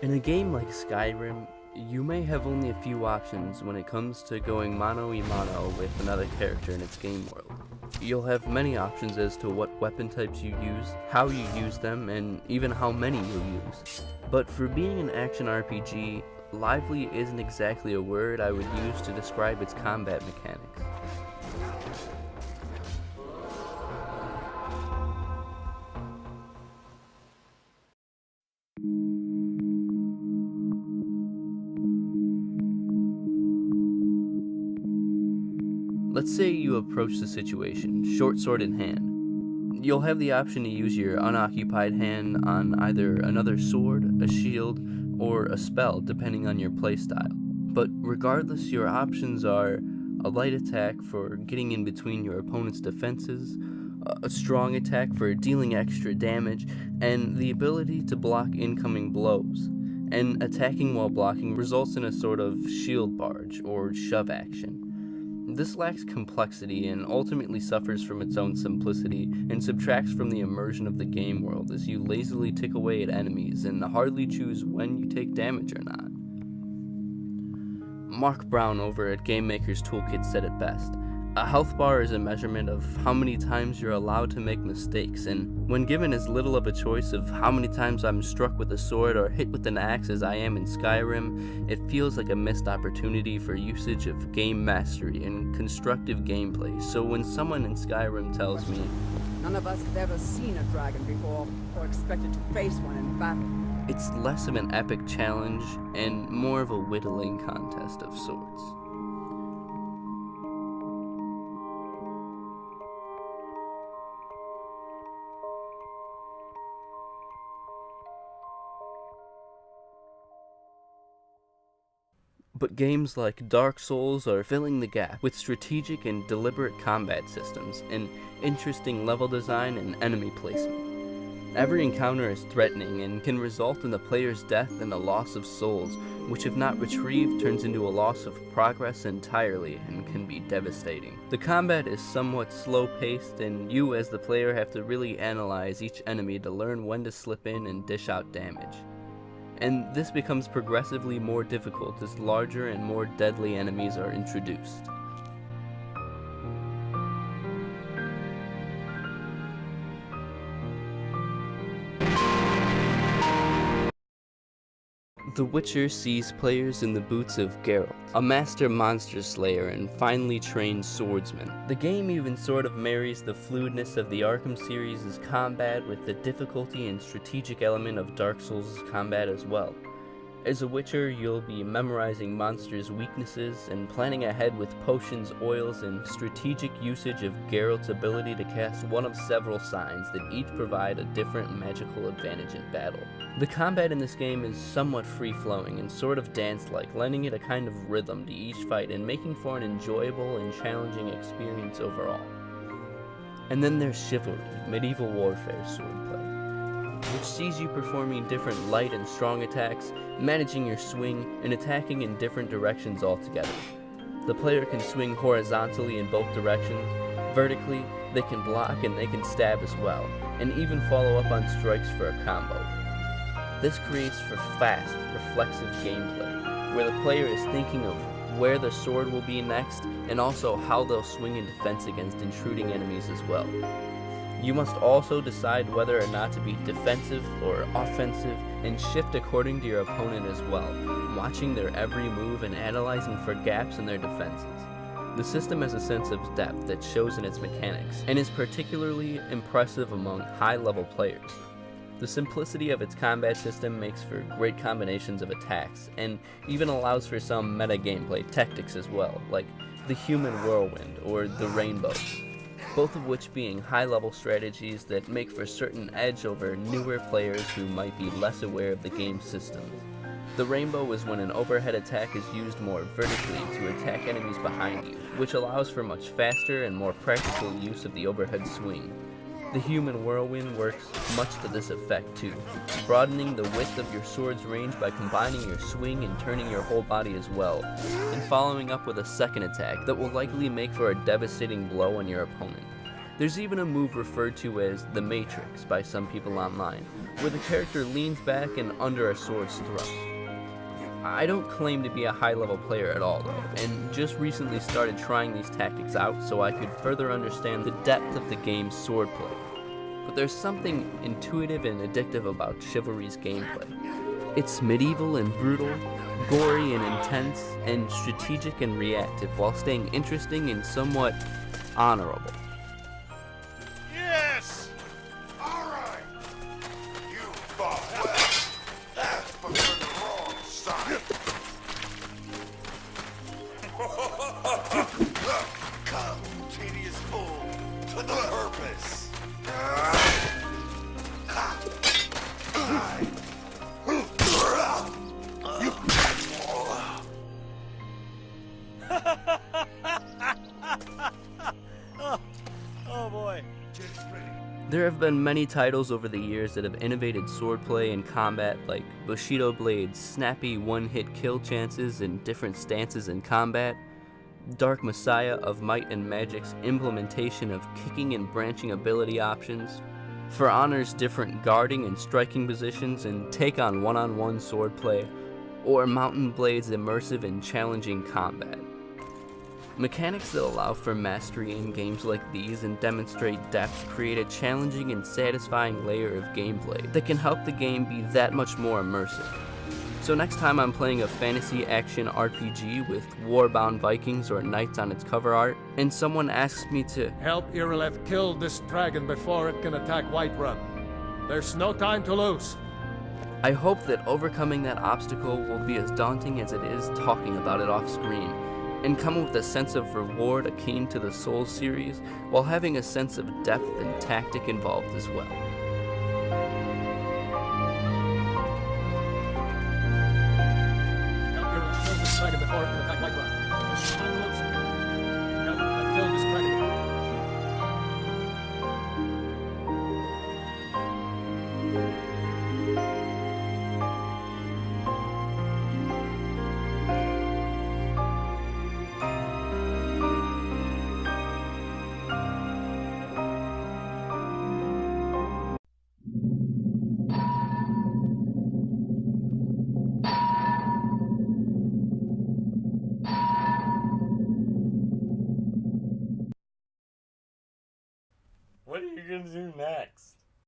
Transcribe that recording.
In a game like Skyrim, you may have only a few options when it comes to going mano-a-mano with another character in its game world. You'll have many options as to what weapon types you use, how you use them, and even how many you'll use. But for being an action RPG, lively isn't exactly a word I would use to describe its combat mechanics. Let's say you approach the situation, short sword in hand. You'll have the option to use your unoccupied hand on either another sword, a shield, or a spell depending on your playstyle. But regardless, your options are a light attack for getting in between your opponent's defenses, a strong attack for dealing extra damage, and the ability to block incoming blows. And attacking while blocking results in a sort of shield barge or shove action. This lacks complexity and ultimately suffers from its own simplicity and subtracts from the immersion of the game world as you lazily tick away at enemies and hardly choose when you take damage or not. Mark Brown over at Game Maker's Toolkit said it best. A health bar is a measurement of how many times you're allowed to make mistakes, and when given as little of a choice of how many times I'm struck with a sword or hit with an axe as I am in Skyrim, it feels like a missed opportunity for usage of game mastery and constructive gameplay. So when someone in Skyrim tells me, "None of us have ever seen a dragon before, or expected to face one in battle," it's less of an epic challenge and more of a whittling contest of sorts. But games like Dark Souls are filling the gap with strategic and deliberate combat systems, and interesting level design and enemy placement. Every encounter is threatening and can result in the player's death and a loss of souls, which if not retrieved turns into a loss of progress entirely and can be devastating. The combat is somewhat slow-paced, and you as the player have to really analyze each enemy to learn when to slip in and dish out damage. And this becomes progressively more difficult as larger and more deadly enemies are introduced. The Witcher sees players in the boots of Geralt, a master monster slayer and finely trained swordsman. The game even sort of marries the fluidness of the Arkham series' combat with the difficulty and strategic element of Dark Souls' combat as well. As a Witcher, you'll be memorizing monsters' weaknesses and planning ahead with potions, oils, and strategic usage of Geralt's ability to cast one of several signs that each provide a different magical advantage in battle. The combat in this game is somewhat free-flowing and sort of dance-like, lending it a kind of rhythm to each fight and making for an enjoyable and challenging experience overall. And then there's Chivalry, medieval warfare swordplay, which sees you performing different light and strong attacks, managing your swing, and attacking in different directions altogether. The player can swing horizontally in both directions, vertically, they can block and they can stab as well, and even follow up on strikes for a combo. This creates for fast, reflexive gameplay, where the player is thinking of where the sword will be next, and also how they'll swing in defense against intruding enemies as well. You must also decide whether or not to be defensive or offensive and shift according to your opponent as well, watching their every move and analyzing for gaps in their defenses. The system has a sense of depth that shows in its mechanics and is particularly impressive among high-level players. The simplicity of its combat system makes for great combinations of attacks and even allows for some meta gameplay tactics as well, like the Human Whirlwind or the Rainbow, both of which being high-level strategies that make for certain edge over newer players who might be less aware of the game's systems. The Rainbow is when an overhead attack is used more vertically to attack enemies behind you, which allows for much faster and more practical use of the overhead swing. The Human Whirlwind works much to this effect too, broadening the width of your sword's range by combining your swing and turning your whole body as well, and following up with a second attack that will likely make for a devastating blow on your opponent. There's even a move referred to as the Matrix by some people online, where the character leans back and under a sword's thrust. I don't claim to be a high-level player at all though, and just recently started trying these tactics out so I could further understand the depth of the game's swordplay. But there's something intuitive and addictive about Chivalry's gameplay. It's medieval and brutal, gory and intense, and strategic and reactive while staying interesting and somewhat honorable. Yes! All right. You fought well. That's but you're the wrong side. Come, tedious fool, to the purpose. Oh boy. There have been many titles over the years that have innovated swordplay and combat, like Bushido blades, snappy one-hit kill chances, and different stances in combat, Dark Messiah of Might and Magic's implementation of kicking and branching ability options, For Honor's different guarding and striking positions and take on one-on-one swordplay, or Mountain Blade's immersive and challenging combat. Mechanics that allow for mastery in games like these and demonstrate depth create a challenging and satisfying layer of gameplay that can help the game be that much more immersive. So next time I'm playing a fantasy action RPG with war-bound Vikings or knights on its cover art, and someone asks me to help Irileth kill this dragon before it can attack Whiterun. There's no time to lose. I hope that overcoming that obstacle will be as daunting as it is talking about it off screen, and come with a sense of reward akin to the Souls series, while having a sense of depth and tactic involved as well. Help Irileth kill this dragon before it can attack Whiterun. There's no time to lose. Help Irileth kill this dragon.